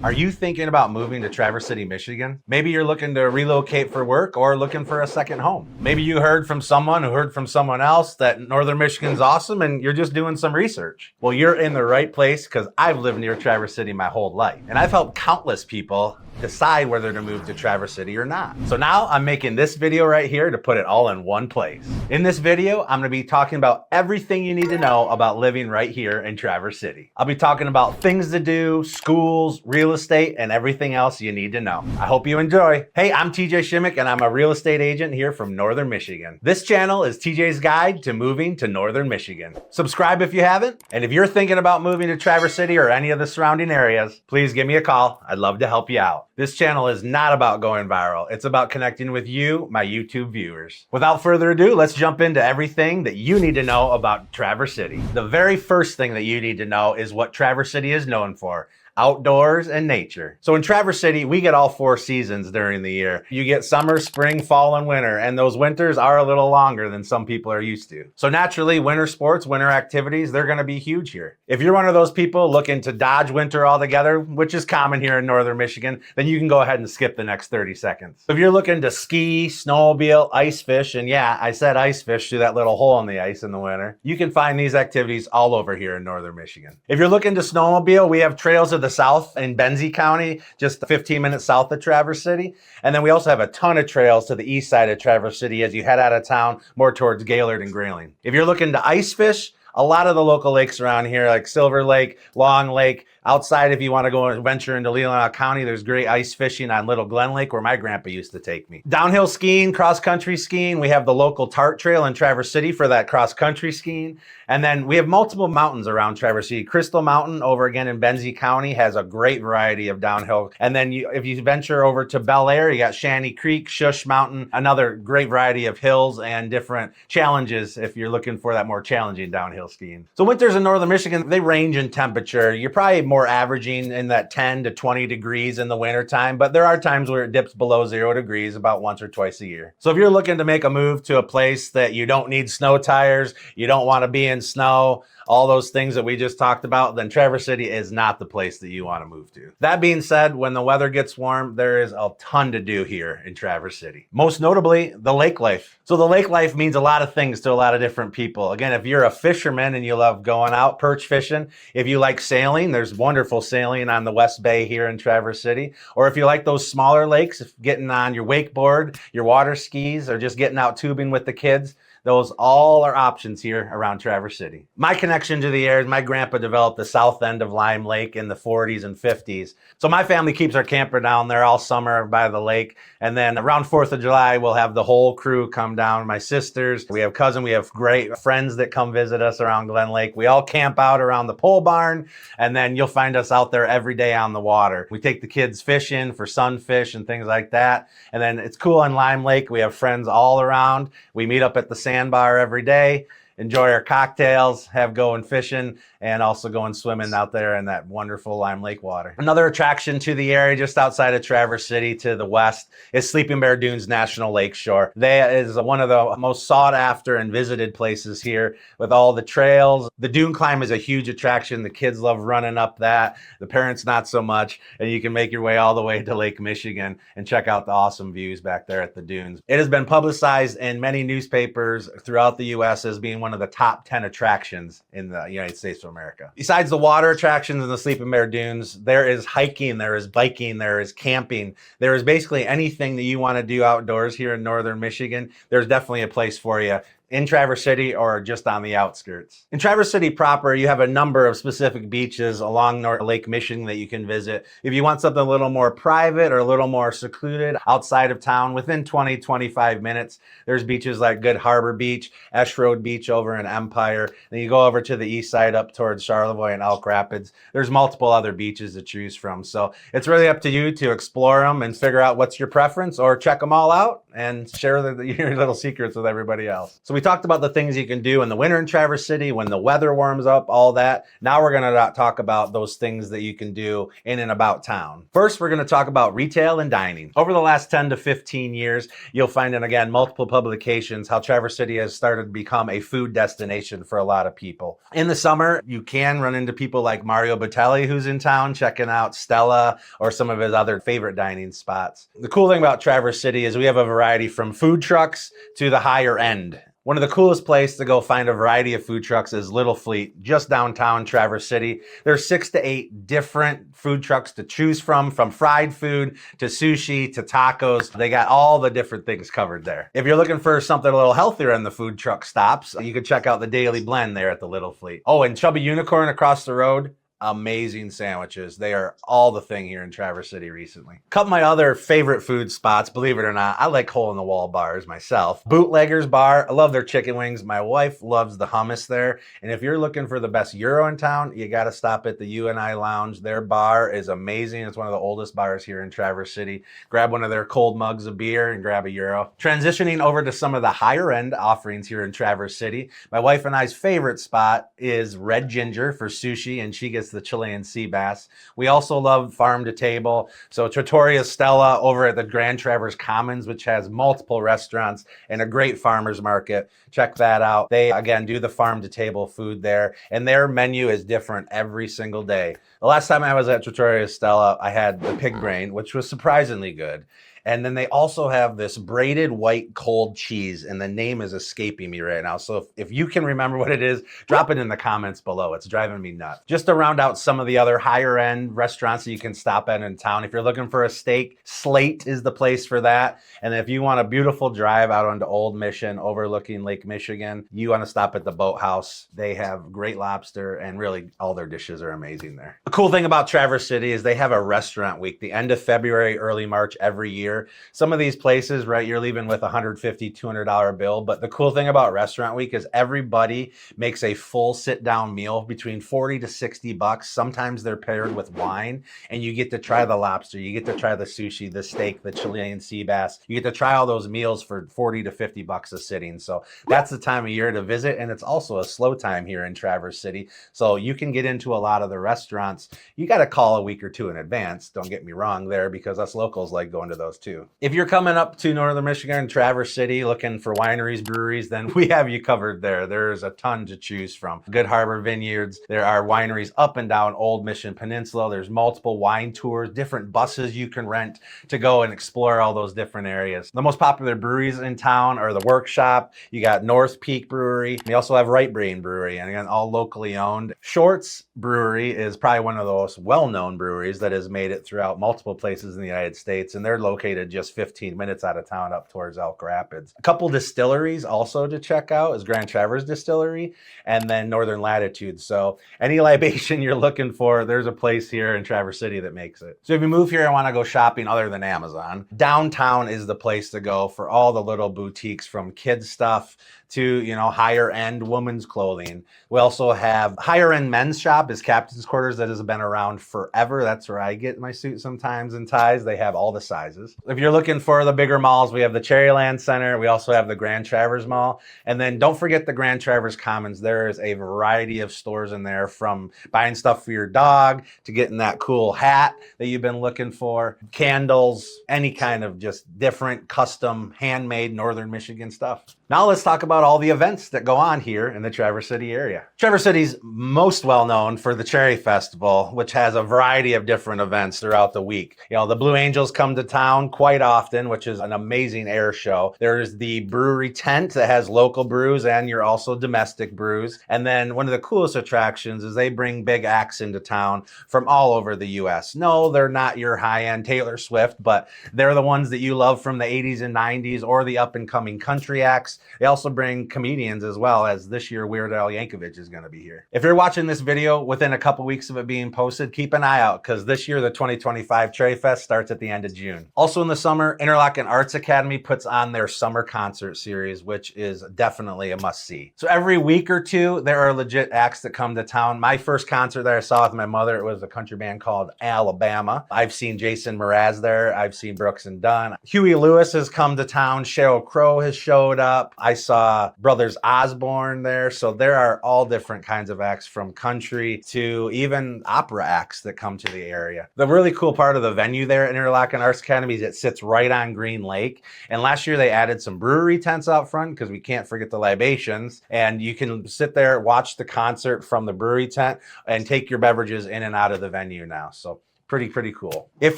Are you thinking about moving to Traverse City, Michigan? Maybe you're looking to relocate for work or looking for a second home. Maybe you heard from someone who heard from someone else that Northern Michigan's awesome and you're just doing some research. Well, you're in the right place because I've lived near Traverse City my whole life. And I've helped countless people decide whether to move to Traverse City or not. So now I'm making this video right here to put it all in one place. In this video, I'm gonna be talking about everything you need to know about living right here in Traverse City. I'll be talking about things to do, schools, real estate, and everything else you need to know. I hope you enjoy. Hey, I'm TJ Shimmick and I'm a real estate agent here from Northern Michigan. This channel is TJ's guide to moving to Northern Michigan. Subscribe if you haven't, and if you're thinking about moving to Traverse City or any of the surrounding areas, please give me a call. I'd love to help you out. This channel is not about going viral. It's about connecting with you, my YouTube viewers. Without further ado, let's jump into everything that you need to know about Traverse City. The very first thing that you need to know is what Traverse City is known for: outdoors and nature. So in Traverse City, we get all 4 seasons during the year. You get summer, spring, fall, and winter, and those winters are a little longer than some people are used to. So naturally, winter sports, winter activities, they're gonna be huge here. If you're one of those people looking to dodge winter altogether, which is common here in Northern Michigan, then you can go ahead and skip the next 30 seconds. If you're looking to ski, snowmobile, ice fish, and yeah, I said ice fish through that little hole in the ice in the winter, you can find these activities all over here in Northern Michigan. If you're looking to snowmobile, we have trails of the south in Benzie County, just 15 minutes south of Traverse City. And then we also have a ton of trails to the east side of Traverse City as you head out of town more towards Gaylord and Grayling. If you're looking to ice fish, a lot of the local lakes around here, like Silver Lake, Long Lake, outside if you want to go and venture into Leelanau County, there's great ice fishing on Little Glen Lake where my grandpa used to take me. Downhill skiing, cross-country skiing, we have the local Tart Trail in Traverse City for that cross-country skiing. And then we have multiple mountains around Traverse City. Crystal Mountain over again in Benzie County has a great variety of downhill. And then if you venture over to Bel Air, you got Shanty Creek, Shush Mountain, another great variety of hills and different challenges if you're looking for that more challenging downhill skiing. So winters in Northern Michigan, they range in temperature. You're probably more averaging in that 10 to 20 degrees in the wintertime, but there are times where it dips below 0 degrees about once or twice a year. So if you're looking to make a move to a place that you don't need snow tires, you don't want to be in snow, all those things that we just talked about, then Traverse City is not the place that you want to move to. That being said, when the weather gets warm, there is a ton to do here in Traverse City. Most notably, the lake life. So the lake life means a lot of things to a lot of different people. Again, if you're a fisherman and you love going out perch fishing, if you like sailing, there's wonderful sailing on the West Bay here in Traverse City. Or if you like those smaller lakes, getting on your wakeboard, your water skis, or just getting out tubing with the kids, those all are options here around Traverse City. My connection to the area, my grandpa developed the south end of Lime Lake in the 40s and 50s. So my family keeps our camper down there all summer by the lake. And then around 4th of July, we'll have the whole crew come down. My sisters, we have cousins, we have great friends that come visit us around Glen Lake. We all camp out around the pole barn, and then you'll find us out there every day on the water. We take the kids fishing for sunfish and things like that. And then it's cool on Lime Lake. We have friends all around. We meet up at the sandbar every day, enjoy our cocktails, have going fishing, and also going swimming out there in that wonderful Lime Lake water. Another attraction to the area just outside of Traverse City to the west is Sleeping Bear Dunes National Lakeshore. That is one of the most sought after and visited places here with all the trails. The dune climb is a huge attraction. The kids love running up that. The parents not so much. And you can make your way all the way to Lake Michigan and check out the awesome views back there at the dunes. It has been publicized in many newspapers throughout the U.S. as being one of the top 10 attractions in the United States of America. Besides the water attractions in the Sleeping Bear Dunes, there is hiking, there is biking, there is camping, there is basically anything that you want to do outdoors here in Northern Michigan. There's definitely a place for you in Traverse City or just on the outskirts. In Traverse City proper, you have a number of specific beaches along Lake Michigan that you can visit. If you want something a little more private or a little more secluded outside of town, within 20-25 minutes, there's beaches like Good Harbor Beach, Esch Road Beach over in Empire. Then you go over to the east side up towards Charlevoix and Elk Rapids. There's multiple other beaches to choose from. So it's really up to you to explore them and figure out what's your preference, or check them all out and share your little secrets with everybody else. So we talked about the things you can do in the winter in Traverse City, when the weather warms up, all that. Now we're going to talk about those things that you can do in and about town. First, we're going to talk about retail and dining. Over the last 10 to 15 years, you'll find in, again, multiple publications how Traverse City has started to become a food destination for a lot of people. In the summer, you can run into people like Mario Batali, who's in town, checking out Stella or some of his other favorite dining spots. The cool thing about Traverse City is we have a variety from food trucks to the higher end. One of the coolest places to go find a variety of food trucks is Little Fleet, just downtown Traverse City. There's 6 to 8 different food trucks to choose from fried food to sushi to tacos. They got all the different things covered there. If you're looking for something a little healthier in the food truck stops, you can check out the Daily Blend there at the Little Fleet. Oh, and Chubby Unicorn across the road. Amazing sandwiches. They are all the thing here in Traverse City recently. A couple of my other favorite food spots, believe it or not, I like hole-in-the-wall bars myself. Bootleggers Bar, I love their chicken wings. My wife loves the hummus there. And if you're looking for the best gyro in town, you got to stop at the U&I Lounge. Their bar is amazing. It's one of the oldest bars here in Traverse City. Grab one of their cold mugs of beer and grab a gyro. Transitioning over to some of the higher end offerings here in Traverse City, my wife and I's favorite spot is Red Ginger for sushi, and she gets the Chilean sea bass. We also love farm to table. So Trattoria Stella over at the Grand Traverse Commons, which has multiple restaurants and a great farmer's market. Check that out. They, again, do the farm to table food there, and their menu is different every single day. The last time I was at Trattoria Stella, I had the pig brain, which was surprisingly good. And then they also have this braided white cold cheese, and the name is escaping me right now. So if you can remember what it is, drop it in the comments below. It's driving me nuts. Just to round out some of the other higher end restaurants that you can stop at in town. If you're looking for a steak, Slate is the place for that. And if you want a beautiful drive out onto Old Mission overlooking Lake Michigan, you want to stop at the Boathouse. They have great lobster, and really all their dishes are amazing there. The cool thing about Traverse City is they have a restaurant week, the end of February, early March every year. Some of these places, right, you're leaving with $150, $200 bill. But the cool thing about Restaurant Week is everybody makes a full sit-down meal between 40 to 60 bucks. Sometimes they're paired with wine, and you get to try the lobster, you get to try the sushi, the steak, the Chilean sea bass. You get to try all those meals for 40 to 50 bucks a sitting. So that's the time of year to visit, and it's also a slow time here in Traverse City. So you can get into a lot of the restaurants. You got to call a week or two in advance. Don't get me wrong there, because us locals like going to those too. If you're coming up to Northern Michigan, Traverse City, looking for wineries, breweries, then we have you covered there. There's a ton to choose from. Good Harbor Vineyards. There are wineries up and down Old Mission Peninsula. There's multiple wine tours, different buses you can rent to go and explore all those different areas. The most popular breweries in town are the Workshop. You got North Peak Brewery. You also have Right Brain Brewery, and again, all locally owned. Shorts Brewery is probably one of the most well-known breweries that has made it throughout multiple places in the United States, and they're located just 15 minutes out of town up towards Elk Rapids. A couple distilleries also to check out is Grand Traverse Distillery and then Northern Latitude. So any libation you're looking for, there's a place here in Traverse City that makes it. So if you move here and want to go shopping other than Amazon, downtown is the place to go for all the little boutiques, from kids stuff to, you know, higher end women's clothing. We also have higher end men's shop is Captain's Quarters, that has been around forever. That's where I get my suit sometimes and ties. They have all the sizes. If you're looking for the bigger malls, we have the Cherryland Center. We also have the Grand Traverse Mall. And then don't forget the Grand Traverse Commons. There is a variety of stores in there, from buying stuff for your dog to getting that cool hat that you've been looking for, candles, any kind of just different custom handmade Northern Michigan stuff. Now let's talk about all the events that go on here in the Traverse City area. Traverse City's most well known for the Cherry Festival, which has a variety of different events throughout the week. You know, the Blue Angels come to town quite often, which is an amazing air show. There's the brewery tent that has local brews and your also domestic brews. And then one of the coolest attractions is they bring big acts into town from all over the US. No, they're not your high-end Taylor Swift, but they're the ones that you love from the 80s and 90s, or the up-and-coming country acts. They also bring comedians as well, as this year Weird Al Yankovic is going to be here. If you're watching this video within a couple weeks of it being posted, keep an eye out, because this year the 2025 Cherry Fest starts at the end of June. Also in the summer, Interlochen Arts Academy puts on their summer concert series, which is definitely a must-see. So every week or two, there are legit acts that come to town. My first concert that I saw with my mother, it was a country band called Alabama. I've seen Jason Mraz there. I've seen Brooks and Dunn. Huey Lewis has come to town. Sheryl Crow has showed up. up. I saw Brothers Osborne there. So there are all different kinds of acts, from country to even opera acts that come to the area. The really cool part of the venue there at Interlochen Arts Academy is it sits right on Green Lake. And last year they added some brewery tents out front because we can't forget the libations. And you can sit there, watch the concert from the brewery tent, and take your beverages in and out of the venue now. So pretty cool. If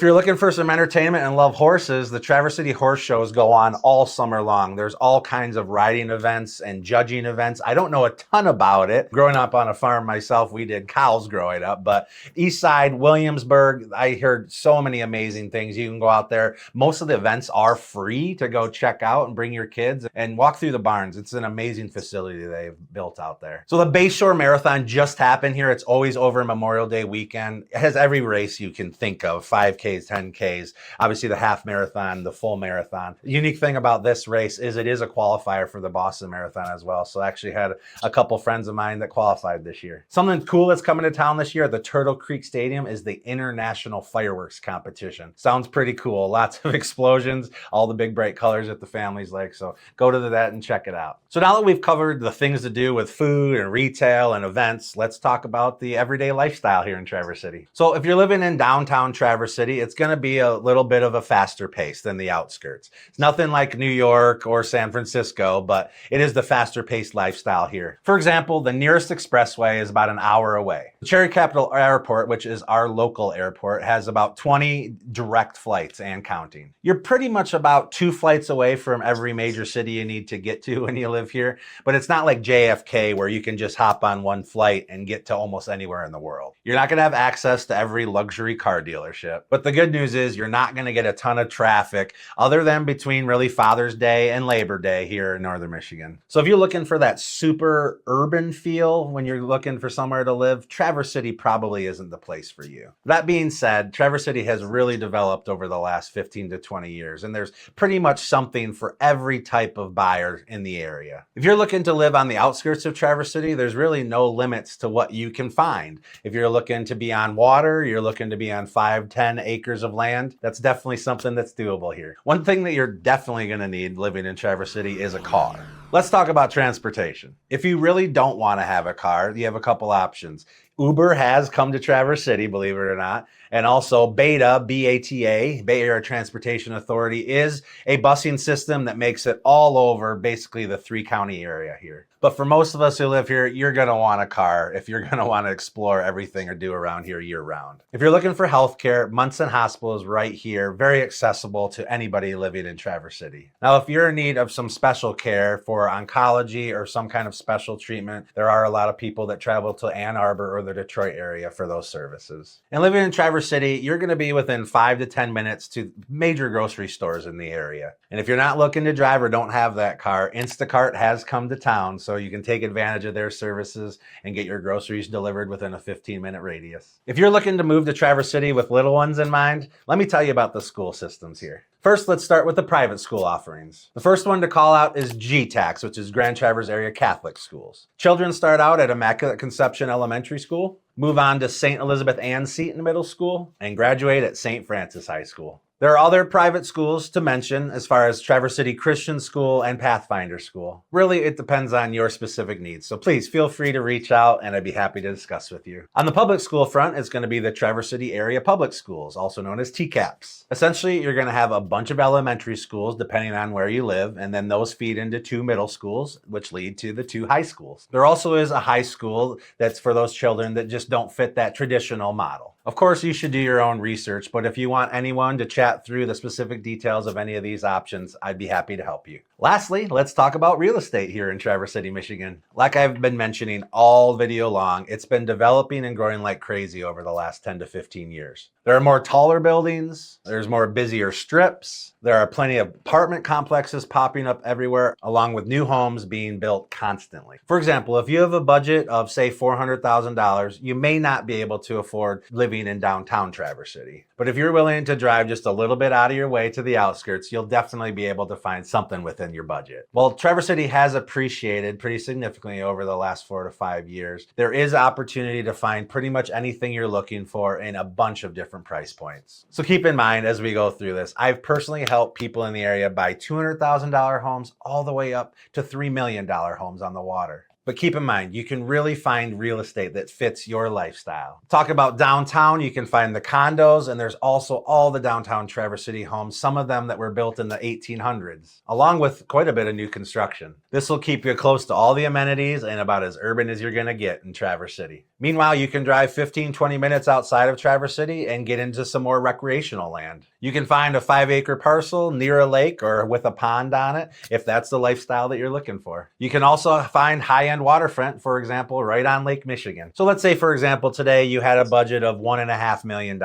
you're looking for some entertainment and love horses, the Traverse City Horse Shows go on all summer long. There's all kinds of riding events and judging events. I don't know a ton about it. Growing up on a farm myself, we did cows growing up, but East Side, Williamsburg, I heard so many amazing things. You can go out there. Most of the events are free to go check out and bring your kids and walk through the barns. It's an amazing facility they've built out there. So the Bayshore Marathon just happened here. It's always over Memorial Day weekend. It has every race you can think of, 5Ks, 10Ks, obviously the half marathon, the full marathon. The unique thing about this race is it is a qualifier for the Boston Marathon as well. So I actually had a couple friends of mine that qualified this year. Something cool that's coming to town this year at the Turtle Creek Stadium is the International Fireworks Competition. Sounds pretty cool. Lots of explosions, all the big bright colors that the families like. So go to that and check it out. So now that we've covered the things to do with food and retail and events, let's talk about the everyday lifestyle here in Traverse City. So if you're living in downtown Traverse City, it's going to be a little bit of a faster pace than the outskirts. It's nothing like New York or San Francisco, but it is the faster paced lifestyle here. For example, the nearest expressway is about an hour away. The Cherry Capital Airport, which is our local airport, has about 20 direct flights and counting. You're pretty much about 2 flights away from every major city you need to get to when you live here, but it's not like JFK where you can just hop on one flight and get to almost anywhere in the world. You're not going to have access to every luxury car dealership, but the good news is you're not going to get a ton of traffic other than between really Father's Day and Labor Day here in Northern Michigan. So if you're looking for that super urban feel when you're looking for somewhere to live, Traverse City probably isn't the place for you. That being said, Traverse City has really developed over the last 15 to 20 years, and there's pretty much something for every type of buyer in the area. If you're looking to live on the outskirts of Traverse City, there's really no limits to what you can find. If you're looking to be on water, you're looking to be on 5-10 acres of land, that's definitely something that's doable here. One thing that you're definitely going to need living in Traverse City is a car. Let's talk about transportation. If you really don't want to have a car, you have a couple options. Uber has come to Traverse City, believe it or not. And also BETA, B-A-T-A, Bay Area Transportation Authority, is a busing system that makes it all over basically the 3-county area here. But for most of us who live here, you're going to want a car if you're going to want to explore everything or do around here year round. If you're looking for healthcare, Munson Hospital is right here, very accessible to anybody living in Traverse City. Now, if you're in need of some special care for oncology or some kind of special treatment, there are a lot of people that travel to Ann Arbor or the Detroit area for those services. And living in Traverse City, you're going to be within 5 to 10 minutes to major grocery stores in the area. And if you're not looking to drive or don't have that car, Instacart has come to town, so you can take advantage of their services and get your groceries delivered within a 15-minute radius. If you're looking to move to Traverse City with little ones in mind, let me tell you about the school systems here. First, let's start with the private school offerings. The first one to call out is GTACS, which is Grand Traverse Area Catholic Schools. Children start out at Immaculate Conception Elementary School, move on to St. Elizabeth Ann Seton Middle School, and graduate at St. Francis High School. There are other private schools to mention as far as Traverse City Christian School and Pathfinder School. Really, it depends on your specific needs. So please feel free to reach out and I'd be happy to discuss with you. On the public school front, it's going to be the Traverse City Area Public Schools, also known as TCAPS. Essentially, you're going to have a bunch of elementary schools depending on where you live, and then those feed into 2 middle schools, which lead to the 2 high schools. There also is a high school that's for those children that just don't fit that traditional model. Of course, you should do your own research, but if you want anyone to chat through the specific details of any of these options, I'd be happy to help you. Lastly, let's talk about real estate here in Traverse City, Michigan. Like I've been mentioning all video long, it's been developing and growing like crazy over the last 10 to 15 years. There are more taller buildings, there's more busier strips, there are plenty of apartment complexes popping up everywhere, along with new homes being built constantly. For example, if you have a budget of say $400,000, you may not be able to afford living in downtown Traverse City. But if you're willing to drive just a little bit out of your way to the outskirts, you'll definitely be able to find something within within your budget. Well, Traverse City has appreciated pretty significantly over the last 4 to 5 years. There is opportunity to find pretty much anything you're looking for in a bunch of different price points. So keep in mind as we go through this, I've personally helped people in the area buy $200,000 homes all the way up to $3 million homes on the water. But keep in mind, you can really find real estate that fits your lifestyle. Talk about downtown, you can find the condos, and there's also all the downtown Traverse City homes, some of them that were built in the 1800s, along with quite a bit of new construction. This will keep you close to all the amenities and about as urban as you're gonna get in Traverse City. Meanwhile, you can drive 15-20 minutes outside of Traverse City and get into some more recreational land. You can find a 5-acre parcel near a lake or with a pond on it, if that's the lifestyle that you're looking for. You can also find high-end waterfront, for example, right on Lake Michigan. So let's say, for example, today you had a budget of $1.5 million.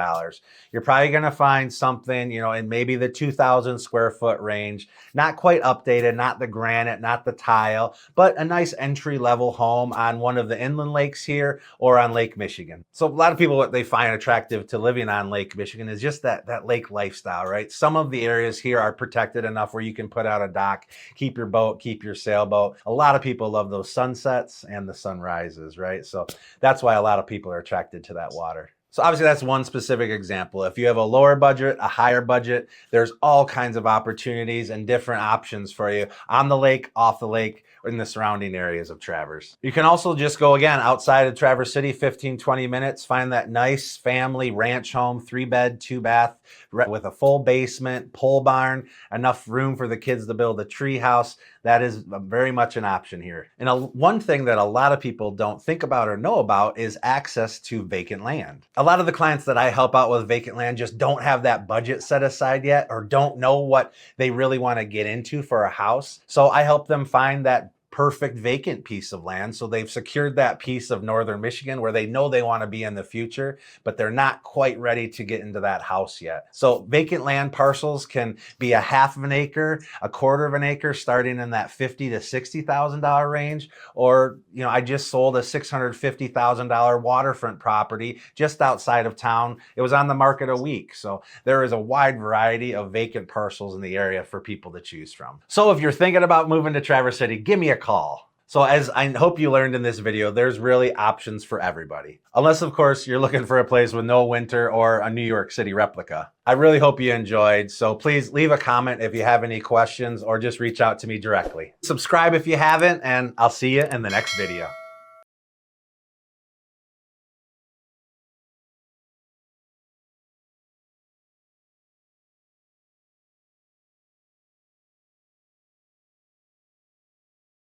You're probably gonna find something, in maybe the 2,000 square foot range, not quite updated, not the granite, not the tile, but a nice entry-level home on one of the inland lakes here or on Lake Michigan. So a lot of people, what they find attractive to living on Lake Michigan is just that lake lifestyle, right? Some of the areas here are protected enough where you can put out a dock, keep your boat, keep your sailboat. A lot of people love those sunsets and the sunrises, right? So that's why a lot of people are attracted to that water. So obviously that's one specific example. If you have a lower budget, a higher budget, there's all kinds of opportunities and different options for you on the lake, off the lake, or in the surrounding areas of Traverse. You can also just go again outside of Traverse City, 15-20 minutes, find that nice family ranch home, 3-bed, 2-bath, with a full basement, pole barn, enough room for the kids to build a tree house. That is very much an option here. And one thing that a lot of people don't think about or know about is access to vacant land. A lot of the clients that I help out with vacant land just don't have that budget set aside yet or don't know what they really want to get into for a house. So I help them find that perfect vacant piece of land. So they've secured that piece of northern Michigan where they know they want to be in the future, but they're not quite ready to get into that house yet. So vacant land parcels can be a 1/2 acre, a 1/4 acre, starting in that $50,000 to $60,000 range. Or, I just sold a $650,000 waterfront property just outside of town. It was on the market a week. So there is a wide variety of vacant parcels in the area for people to choose from. So if you're thinking about moving to Traverse City, give me a call. So as I hope you learned in this video, there's really options for everybody. Unless, of course, you're looking for a place with no winter or a New York City replica. I really hope you enjoyed. So please leave a comment if you have any questions or just reach out to me directly. Subscribe if you haven't, and I'll see you in the next video.